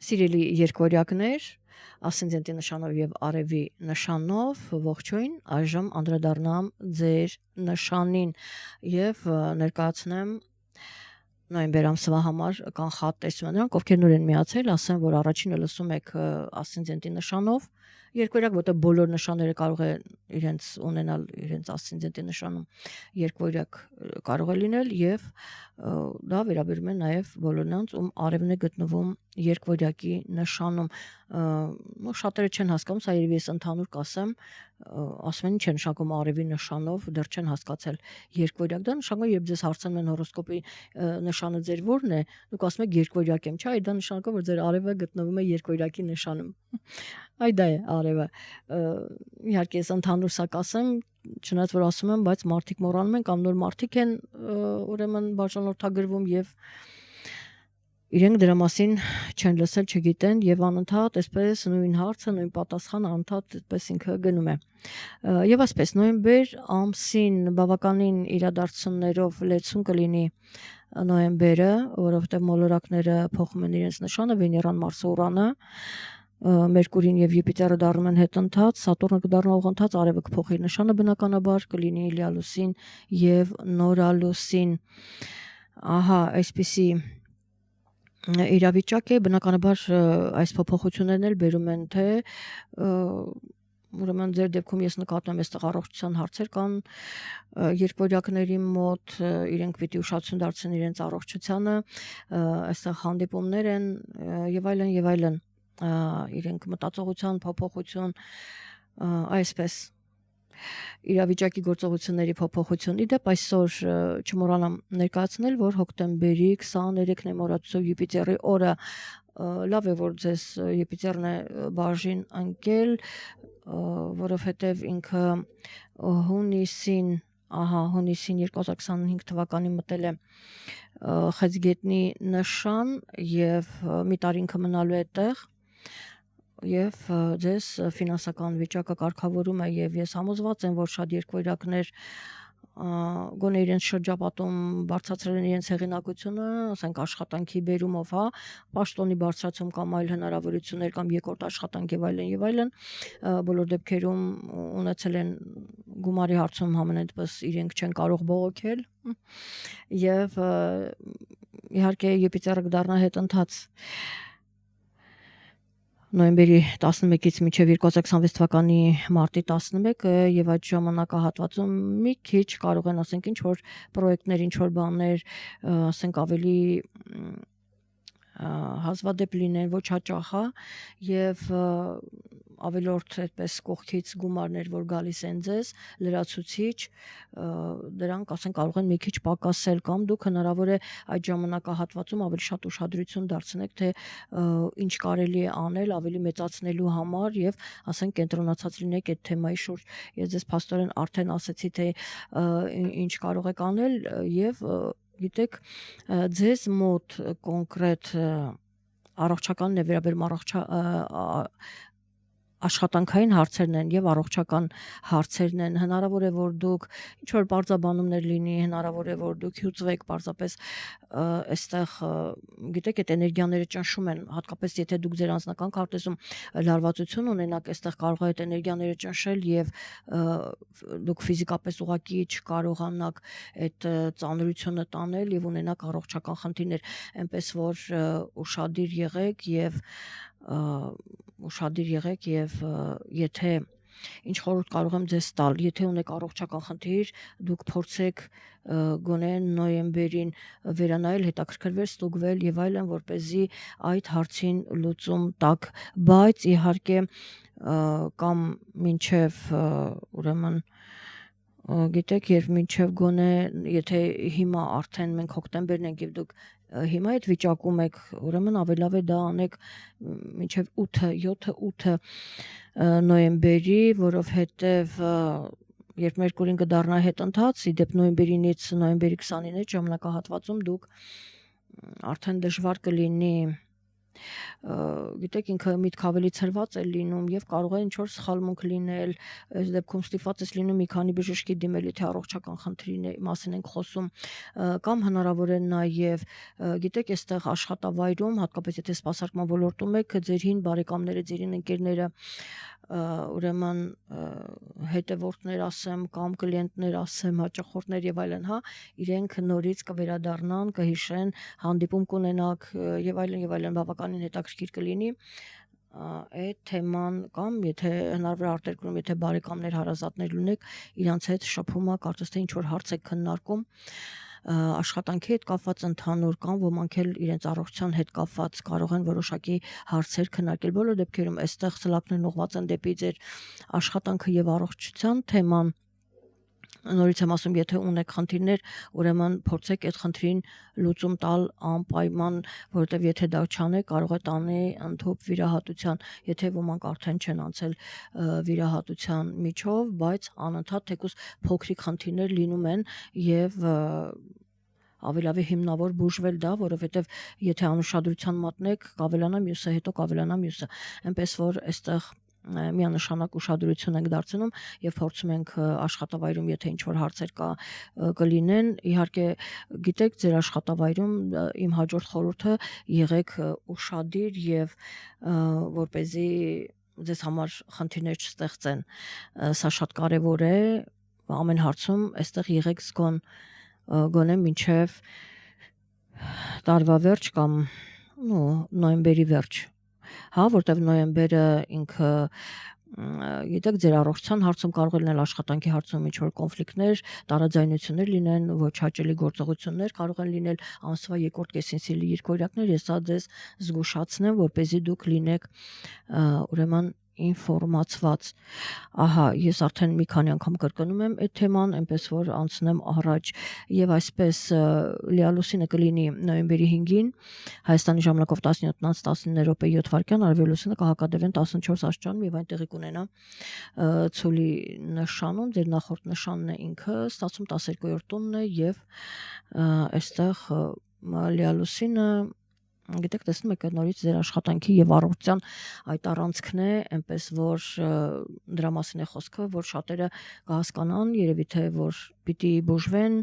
Սիրելի երկորյակներ, ասcendent-ի նշանով եւ արևի նշանով ողջույն, այժմ անդրադառնամ ձեր նշանին եւ ներկայացնեմ նոյեմբեր ամսվա համար կանխատ տեսում են նրանք, ովքեր նոր են միացել, ասեմ, որ առաջինը լսում եք ասcendent-ի նշանով, երկվորյակ, որտեղ բոլոր նշանները կարող են իրենց ունենալ իրենց ասcendent-ի նշանում, երկվորյակ կարող է լինել եւ դա վերաբերում է նաեւ բոլորնանց, ում արևն է գտնվում երկվորյակի նշանում, շատերը չեն հասկանում, սա երևի ես ընդհանուր կասեմ, ասում են ինչ է նշանակում արևի նշանով, դեռ չեն հասկացել երկվորյակ, դա նշանակում է երբ ձեզ հարցնում են հորոսկոպի նշանը ձեր որն է, դուք ասում եք երկվորյակ եմ, չէ՞, դա նշանակում որ ձեր արևը գտնվում է երկվորյակի նշանում։ Այ դա է արևը։ Իհարկե ես ընդհանուր սա կասեմ, չնայած որ ասում եմ, բայց մարդիկ մոռանում են կամ նոր մարդիկ են ուրեմն բաժանորդագրվում եւ իրենք դրա մասին չեն լսել, չգիտեն եւ անընդհատ այսպես նույն հարցը, նույն պատասխանը անընդհատ այդպես ինքը գնում է։ Եվ այսպես նոյեմբեր ամսին բավականին իրադարձություններով լեցուն կլինի նոյեմբերը, որովհետեւ մոլորակները փոխում են իրենց նշանը, Վեներան, Մարսը, Ուրանը, Մերկուրին եւ Յուպիտերը դառնում են հետընթաց, Սատուրնը կդառնա ուղղընթաց, արևը կփոխի իր նշանը բնականաբար, կլինի լիալուսին եւ նորալուսին։ Ահա, այսպիսի իրավիճակ է, բնականաբար այս փոփոխություններն էլ բերում են թե ուրեմն ձեր դեպքում ես նկատում եմ այստեղ առողջության հարցեր կան երկվորյակների մոտ, իրենք պիտի ուշադրություն դարձնեն իրենց առողջությանը, այստեղ հանդիպումներ են եւ այլն, իրենք մտածողության փոփոխություն, այսպես իրավիճակի գործողությունների փոփոխություն։ Իդեպ այսօր չմոռանամ ներկայացնել, որ հոկտեմբերի 23-ն է մոռացությամբ Յուպիտերի օրը, լավ է որ ձեզ Յուպիտերն է բաժին ընկել, որովհետև ինքը հունիսին 2025 թվականին մտել է Խեցգետնի նշան եւ մի տարի ինքը մնալու է այդտեղ եւ ձեզ ֆինանսական վիճակը կարգավորում է եւ ես համոզված եմ, որ շատ երկվորյակներ գոնե իրենց շրջապատում բարձրացրել են իրենց հեղինակությունը, ասենք աշխատանքի բերումով, պաշտոնի բարձրացում կամ այլ հնարավորություններ կամ երկրորդ աշխատանք եւ այլն, բոլոր դեպքերում ունեցել են գումարի հարցում համենայնպես իրենք չեն կարող բողոքել եւ իհարկե Յուպիտերը կդառնա հետընթաց նոյեմբերի 11-ից մինչև 2026 թվականի մարտի 11 եւ այդ ժամանակահատվածում մի քիչ կարող են ասենք ինչ որ պրոյեկտներ, ինչ որ բաներ, ասենք ավելի հազվադեպ լինեն, ոչ հաճախ, եւ ավելորդ այդպես կողքից գումարներ, որ գալիս են ձեզ, լրացուցիչ, դրանք ասենք կարող են մի քիչ պակասել կամ դուք հնարավոր է այդ ժամանակահատվածում ավելի շատ ուշադրություն դարձնեք, թե ինչ կարելի է անել ավելի մեծացնելու համար եւ ասենք կենտրոնացած լինեք այդ թեմայի շուրջ։ Ես ձեզ փաստորեն արդեն ասացի, թե ինչ կարող եք անել եւ գիտեք ձեզ մոտ կոնկրետ առողջականն է վերաբերում աշխատանքային հարցերն են եւ առողջական հարցերն են, հնարավոր է որ դուք ինչ որ բարձաբանումներ լինի, հնարավոր է որ դուք հյուծվեք պարզապես այստեղ գիտեք այդ էներգիաները ճնշում են, հատկապես եթե դուք ձեր անձնական քարտեզում լարվածություն ունենաք, այստեղ կարող է այդ էներգիաները ճնշել եւ դուք ֆիզիկապես ուղղակի չկարողանաք այդ ծանրությունը տանել եւ ունենաք առողջական խնդիրներ, այնպես որ ուշադիր եղեք եւ եթե ինչ խորհուրդ կարող եմ ձեզ տալ, եթե ունեք առողջական խնդիր, դուք փորձեք գոնե նոյեմբերին վերանայել, հետաքրքրվել, ստուգվել եւ այլն, որպեսզի այդ հարցին լուծում տաք, բայց իհարկե կամ մինչեւ ուրեմն գիտեք, երբ մինչև գոնե, եթե հիմա արդեն մենք հոկտեմբերն ենք եւ դուք հիմա այդ վիճակում եք, ուրեմն ավելի լավ է դա անեք մինչև 7-8 նոյեմբերի, որովհետեւ երբ Մերկուրին կդառնա հետընթաց, իդեպ նոյեմբերի 9-ից նոյեմբերի 29 ժամանակահատվածում դուք արդեն դժվար կլինի գիտեք ինքը միտք ավելի ցրված է լինում եւ կարող է ինչ որ սխալմունք լինել, այս դեպքում ստիպված ես լինում մի քանի բժշկի դիմել, եթե առողջական խնդրի մասին ենք խոսում, կամ հնարավոր է նաեւ գիտեք այստեղ աշխատավայրում, հատկապես եթե սպասարկման ոլորտում եք, ձեր հին բարեկամները, ձեր հին ընկերները ուրեմն հետևորդներ ասեմ կամ կլիենտներ ասեմ, հաճախորդներ եւ այլն, հա, իրենք նորից կվերադառնան, կհիշեն, հանդիպում կունենաք եւ այլն բավականին հետաքրքիր կլինի այդ թեման կամ եթե հնարավոր է արտերկրում, եթե բարեկամներ, հարազատներ ունեք, իրանց հետ շփումը կարծես թե ինչ որ հարց եք քննարկում աշխատանքի հետ կապված ընդհանուր կամ ոմանք էլ իրենց առողջության հետ կապված կարող են որոշակի հարցեր քննարկել։ Բոլոր դեպքերում այստեղ սլակներն ուղղված են դեպի ձեր աշխատանքը եւ առողջության թեման։ Նորից եմ ասում, եթե ունեք խնդիրներ, ուրեմն փորձեք այդ խնդրին լուծում տալ անպայման, որովհետև եթե դա չանեք, կարող է տանի ընդհանուր վիրահատության, եթե ոմանք արդեն չեն անցել վիրահատության միջով, բայց անընդհատ թեկուզ փոքրիկ խնդիրներ լինում են եւ ավելի հիմնավոր բուժվել դա, որովհետև եթե անուշադրության մատնեք, կավելանա մյուսը, հետո կավելանա մյուսը։ Այնպես որ այստեղ միանշանակ ուշադրություն ենք դարձնում եւ փորձում ենք աշխատավայրում, եթե ինչ-որ հարցեր կլինեն, իհարկե գիտեք ձեր աշխատավայրում իմ հաջորդ խորհուրդը եղեք ուշադիր եւ որպեսզի ձեզ համար խնդիրներ չստեղծեն։ Սա շատ կարեւոր է ամեն հարցում, այստեղ եղեք զգոն գոնե մինչեւ տարվա վերջ կամ նոյեմբերի վերջ, հա, որտեվ նոյեմբերը ինքը գիտեք ձեր առողջության հարցում կարող է լինել աշխատանքի հարցում ինչ որ կոնֆլիկտներ, տարաձայնություններ լինեն, ոչ հաճելի գործողություններ կարող են լինել ամսվա երկրորդ կեսին սիլի երկօրյակներ, ես սա ձեզ զգուշացնեմ, որպեսզի դուք լինեք ուրեմն ինֆորմացված։ Ահա, ես արդեն մի քանի անգամ կրկնում եմ այդ թեման, այնպես որ անցնեմ առաջ եւ այսպես լիալուսինը կլինի նոյեմբերի 5-ին Հայաստանի ժամանակով 17:19 արևելուսինը կհակադրվեն 14 աստիճանում եւ այնտեղի կունենա ցուլի նշանում, ձեր նախորդ նշանն է ինքը, ստացում 12-րդ տունն է եւ այստեղ լիալուսինը գիտեք տեսնում եք նորից ձեր աշխատանքի եւ առողջության այդ առանցքն է, այնպես որ դրա մասին է խոսքը, որ շատերը կհասկանան, երևի թե որ պիտի բուժվեն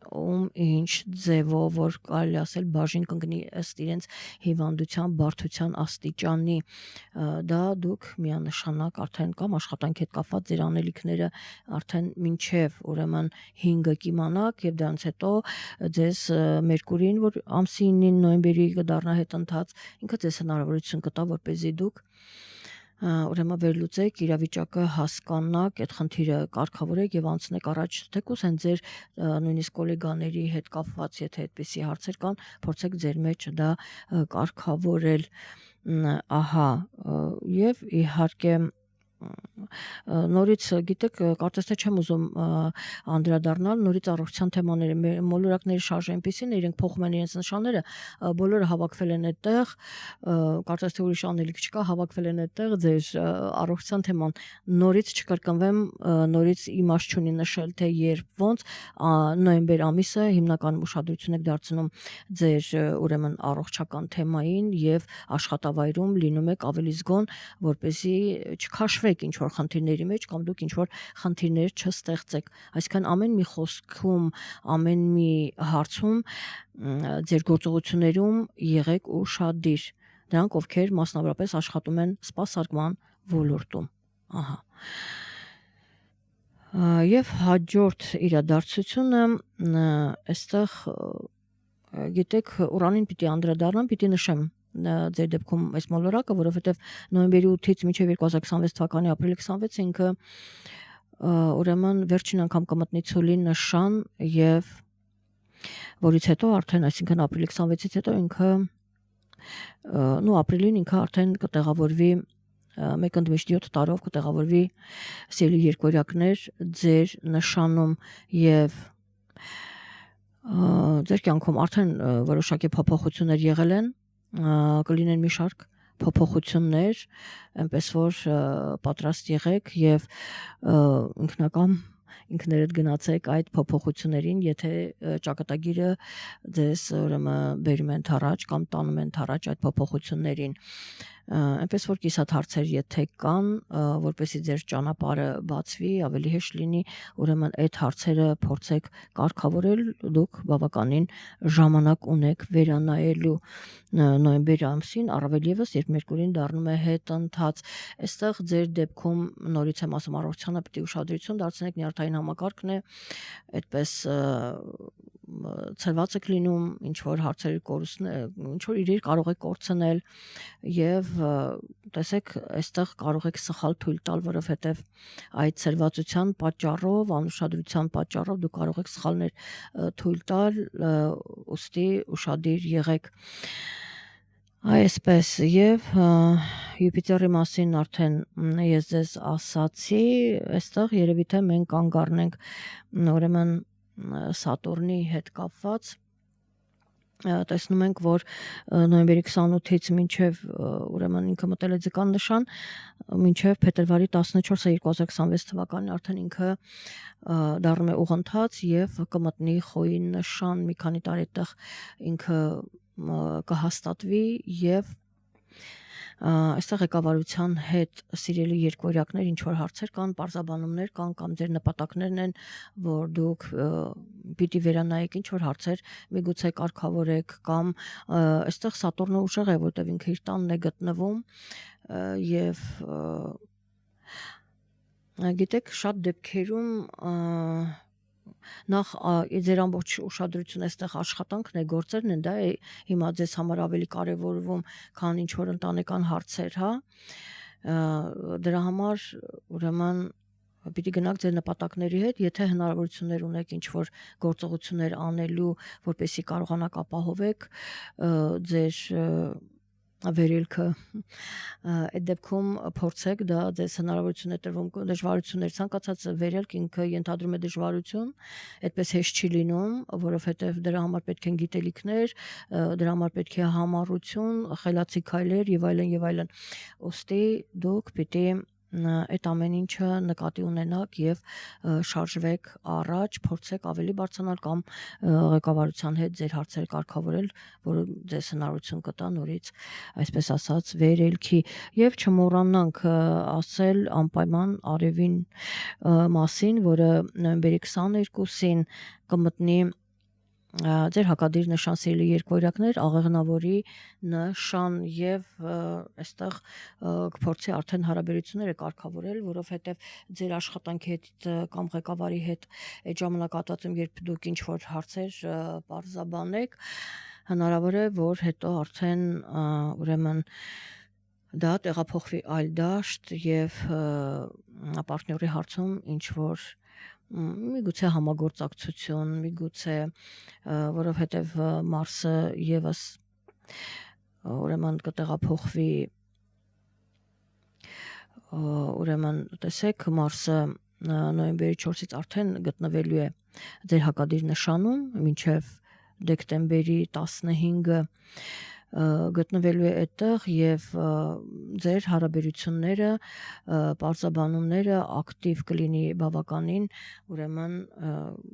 ինչ ձևով որ կարելի ասել բաժին կընկնի ըստ իրենց հիվանդության բարդության աստիճանի, դա դուք միանշանակ արդեն կամ աշխատանքի հետ կապված ձեր անելիքները արդեն մինչև ուրեմն 5-ը կիմանաք եւ դրանից հետո ձեզ Մերկուրին, որ ամսի 9-ին նոյեմբերի կդառնա հետընթաց, ինքը ձեզ հնարավորություն կտա, որպեսզի դուք ուրեմն վերլուծեք իրավիճակը, հասկանաք, այդ խնդիրը կարգավորեք եւ անցնեք առաջ, թեկուզ հենց ձեր նույնիսկ գոլեգաների հետ կապված, եթե այդպիսի հարցեր կան, փորձեք ձեր մեջ դա կարգավորել, ահա, եւ իհարկե նորից գիտեք կարծես թե չեմ ուզում անդրադառնալ նորից առողջության թեմաների մոլորակների շարժը այնպեսին է, իրենք փոխում են իրենց նշանները, բոլորը հավաքվել են այդտեղ, կարծես թե ուրիշ անելիք չկա, հավաքվել են այդտեղ ձեր առողջության թեման նորից չկրկնվեմ, նորից իմաստ չունի նշել թե երբ ոնց նոյեմբեր ամիսը հիմնական ուշադրություն եք դարձնում ձեր ուրեմն առողջական թեմային եւ աշխատավայրում լինում եք ավելի զգոն, որպեսզի չքաշվեք ինչ որ խնդիրների մեջ կամ դուք ինչ որ խնդիրներ չստեղծեք, այսինքն ամեն մի խոսքում, ամեն մի հարցում ձեր գործողություններում եղեք ուշադիր, դրանք ովքեր մասնավորապես աշխատում են սպասարկման ոլորտում, ահա եւ հաջորդ իրադարձությունը այստեղ գիտեք Ուրանին պիտի անդրադառնամ, պիտի նշեմ ձեր դեպքում այս մոլորակը, որովհետև նոյեմբերի 8-ից մինչև 2026 թվականի ապրիլի 26-ը ինքը ուրեմն վերջին անգամ կմտնի ցուլի նշան եւ որից հետո արդեն, այսինքն ապրիլի 26-ից հետո ինքը ապրիլին ինքը արդեն կտեղավորվի 1/7 տարով կտեղավորվի սիլի երկօրյակներ ձեր նշանում եւ ձեր կյանքում արդեն որոշակի փոփոխություններ եղել են, կլինեն մի շարք փոփոխություններ, այնպես որ պատրաստ եղեք եւ ինքնական ինքներդ գնացեք այդ փոփոխություններին, եթե ճակատագիրը ձեզ ուրեմն բերում են թառաջ կամ տանում են թառաջ այդ փոփոխություններին, այնպես որ կիսատ հարցեր եթե կան, որպեսզի ձեր ճանապարհը բացվի, ավելի հեշտ լինի, ուրեմն այդ հարցերը փորձեք կարգավորել, դուք բավականին ժամանակ ունեք վերանայելու նոյեմբեր ամսին, առավել եւս երբ Մերկուրին դառնում է հետընթաց, այստեղ ձեր դեպքում նորից եմ ասում առողջությանը պետք է ուշադրություն դարձնեք, նյարդային համակարգն է, այդպես ցրված եք լինում, ինչ որ հարցեր կորցնել, ինչ որ իրեր կարող եք կորցնել եւ տեսեք, այստեղ կարող եք սխալ թույլ տալ, որովհետեւ այդ ցրվածության պատճառով, անուշադրության պատճառով դուք կարող եք սխալներ թույլ տալ, ուստի ուշադիր եղեք։ Այսպես եւ Յուպիտերի մասին արդեն ես ձեզ ասացի, այստեղ երևի թե մենք կանգ առնենք ուրեմն Սատուրնի հետ կապված տեսնում ենք, որ նոյեմբերի 28-ից մինչև ուրեմն ինքը մտել է ձկան նշան, մինչև փետրվարի 14-ը 2026 թվականին արդեն ինքը դառնում է ուղընթաց եւ կմտնի խոյի նշան, մի քանի տարի այդտեղ ինքը կհաստատվի եւ այստեղ ղեկավարության հետ սիրելի երկվորյակներ, ինչ որ հարցեր կան, պարզաբանումներ կան կամ ձեր նպատակներն են, որ դուք պիտի վերանայեք, ինչ որ հարցեր միգուցե կարգավորեք կամ այստեղ Սատուրնը ուժեղ է, որտեղ ինքը իր տանն է գտնվում եւ գիտեք, շատ դեպքերում նախ ձեր ամբողջ ուշադրությունը այստեղ աշխատանքն է, գործերն են, դա է հիմա ձեզ համար ավելի կարևորվում, քան ինչ որ ընտանեկան հարցեր, հա։ Դրա համար ուրեմն պիտի գնաք ձեր նպատակների հետ, եթե հնարավորություններ ունեք ինչ որ գործողություններ անելու, որպեսզի կարողանաք ապահովեք ձեր վերելքը, այդ դեպքում փորձեք, դա ձեզ հնարավորություն է տրվում, դժվարություններ, ցանկացած վերելք ինքը ենթադրում է դժվարություն, այդպես հեշտ չի լինում, որովհետև դրա համար պետք են գիտելիքներ, դրա համար պետք է համառություն, խելացի քայլեր եւ այլն, ուստի դուք պիտի այդ ամեն ինչը նկատի ունենաք եւ շարժվեք առաջ, փորձեք ավելի բարձրանալ կամ ղեկավարության հետ ձեր հարցերը կարգավորել, որը ձեզ հնարավորություն կտա նորից, այսպես ասած, վերելքի եւ չմոռանանք ասել անպայման արևին մասին, որը նոյեմբերի 22-ին կմտնի ձեր հակադիր նշան սիրելի երկվորյակներ, աղեղնավորի նշան եւ այստեղ կփորձի արդեն հարաբերությունները կարգավորել, որովհետեւ ձեր աշխատանքի հետ կամ ղեկավարի հետ այդ ժամանակահատվածում, երբ դուք ինչ որ հարցեր պարզաբանեք, հնարավոր է, որ հետո արդեն ուրեմն դա տեղափոխվի այլ դաշտ եւ պարտների հարցում ինչ որ միգուցե համագործակցություն, միգուցե որովհետև Մարսը եւս ուրեմն կտեղափոխվի ուրեմն տեսեք Մարսը նոյեմբերի 4-ից արդեն գտնվելու է ձեր հակադիր նշանում մինչև դեկտեմբերի 15-ը գտնվելու է այդտեղ եւ ձեր հարաբերությունները, պարզաբանումները ակտիվ կլինի բավականին, ուրեմն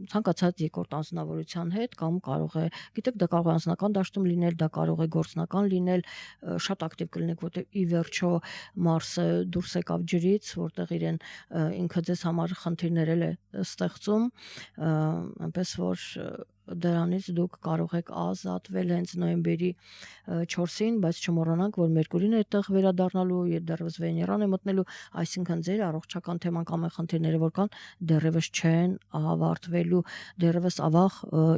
ցանկացած երկրորդ անձնավորության հետ կամ կարող է, գիտեք, դա կարող է անձնական դաշտում լինել, դա կարող է գործնական լինել, շատ ակտիվ կլինեք, որտեղ ի վերջո Մարսը դուրս եկավ ջրից, որտեղ իրեն ինքը ձեզ համար խնդիրներ է ստեղծում, այնպես որ դրանից դուք կարող եք ազատվել հենց նոյեմբերի 4-ին, բայց չմոռանանք, որ Մերկուրին է այդտեղ վերադառնալու, եւ դեռևս Վեներան է մտնելու, այսինքն ձեր առողջական թեման կամ այն խնդիրները, որ կան, դեռևս չեն ավարտվելու, դեռևս ավաղ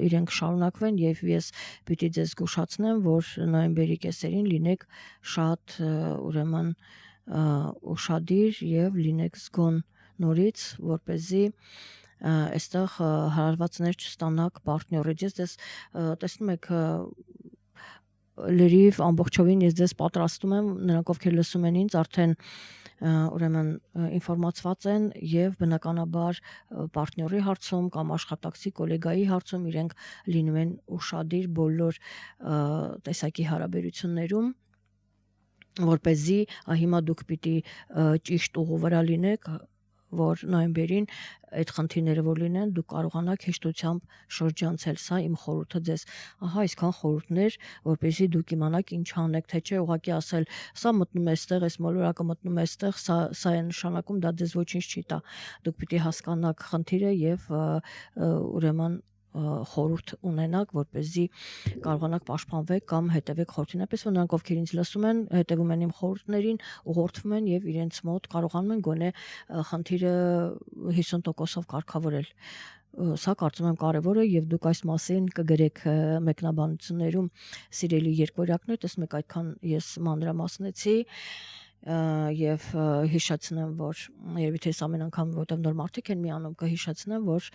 իրենք շարունակվեն եւ ես պիտի ձեզ զգուշացնեմ, որ նոյեմբերի կեսերին լինեք շատ ուրեմն ուշադիր եւ լինեք զգոն նորից, որպեսզի այստեղ հարվածներ չստանաք պարտներից, ես դες տեսնում եք լրիվ ամբողջովին ես դες պատրաստում եմ, նրանք ովքեր լսում են ինձ արդեն ուրեմն ինֆորմացված են եւ բնականաբար պարտների հարցում կամ աշխատակցի գոլեգայի հարցում իրենք լինում են ուշադիր բոլոր տեսակի հարաբերություններում, որպեսզի հիմա դուք պիտի ճիշտ ուղու վրա լինեք, որ նոյեմբերին այդ խնդիրները որ լինեն, դուք կարողանաք հեշտությամբ շրջանցել, սա իմ խորհուրդը ձեզ, ահա այսքան խորհուրդներ, որպեսզի դուք իմանաք ինչ անեք, թե չէ ուղղակի ասել, սա մտնում է այստեղ, այս մոլորակը մտնում է այստեղ, սա է նշանակում, դա ձեզ ոչինչ չի տա, դուք պիտի հասկանաք խնդիրը եւ ուրեմն խորհուրդ ունենաք, որպեսզի կարողանաք պաշտպանվել կամ հետևեք խորհրդին, այնպես որ նրանք ովքեր ինձ լսում են, հետևում են իմ խորհուրդներին, ուղղորդվում են եւ իրենց մոտ կարողանում են գոնե խնդիրը 50%-ով կարգավորել։ Սա կարծում եմ կարևոր է եւ դուք այս մասին կգրեք մեկնաբանություններում սիրելի երկվորյակներ, տեսնում եք այդքան ես մանրամասնեցի եւ հիշեցնեմ, որ երևի թե ամեն անգամ որտեղ նոր մարդիկ են միանում կհիշեցնեմ, որ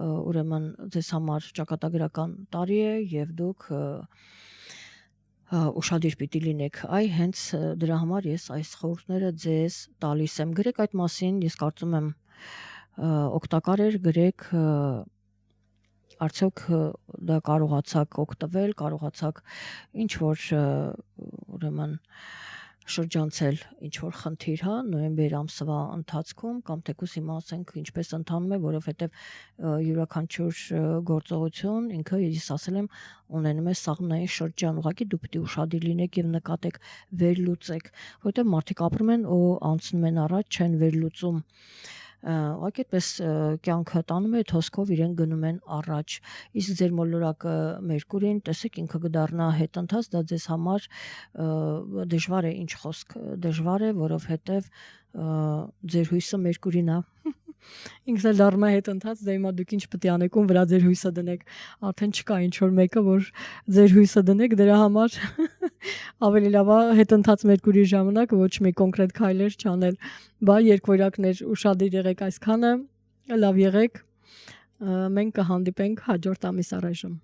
ուրեմն ձեզ համար ճակատագրական տարի է եւ դուք ուշադիր պիտի լինեք, հենց դրա համար ես այս խորհուրդները ձեզ տալիս եմ, գրեք այդ մասին, ես կարծում եմ օգտակար էր, գրեք արդյոք դա կարողացաք օգտվել, կարողացաք ինչ որ ուրեմն շրջանցել ինչ որ խնդիր, նոյեմբեր ամսվա ընթացքում կամ թեկուզ հիմա ասենք ինչպես ընթանում է, որովհետև յուրաքանչյուր գործողություն ինքը ես ասել եմ ունենում է սաղմնային շրջան, ուղղակի դուք պիտի ուշադիր լինեք եւ նկատեք, վերլուծեք, որովհետև մարդիկ ապրում են ու անցնում են առաջ, չեն վերլուծում ուղղակի այդպես կյանքը տանում է հոսքով իրեն գնում են առաջ, իսկ ձեր մոլորակը Մերկուրին, տեսեք ինքը կդառնա հետընթաց, դա ձեզ համար դժվար է, ինչ խոսք, դժվար է, որովհետև ձեր հույսը Մերկուրին է, ինքն էլ դառնում է հետընթաց, դե հիմա դուք ինչ պետք է անեք, ում վրա ձեր հույսը դնեք, արդեն չկա ինչ որ մեկը, որ ձեր հույսը դնեք, դրա համար ավելի լավ է հետընթաց Մերկուրի ժամանակ ոչ մի կոնկրետ քայլեր չանել, բա երկվորյակներ ուշադիր եղեք այսքանը, լավ եղեք, մենք կհանդիպենք հաջորդ ամիս առայժմ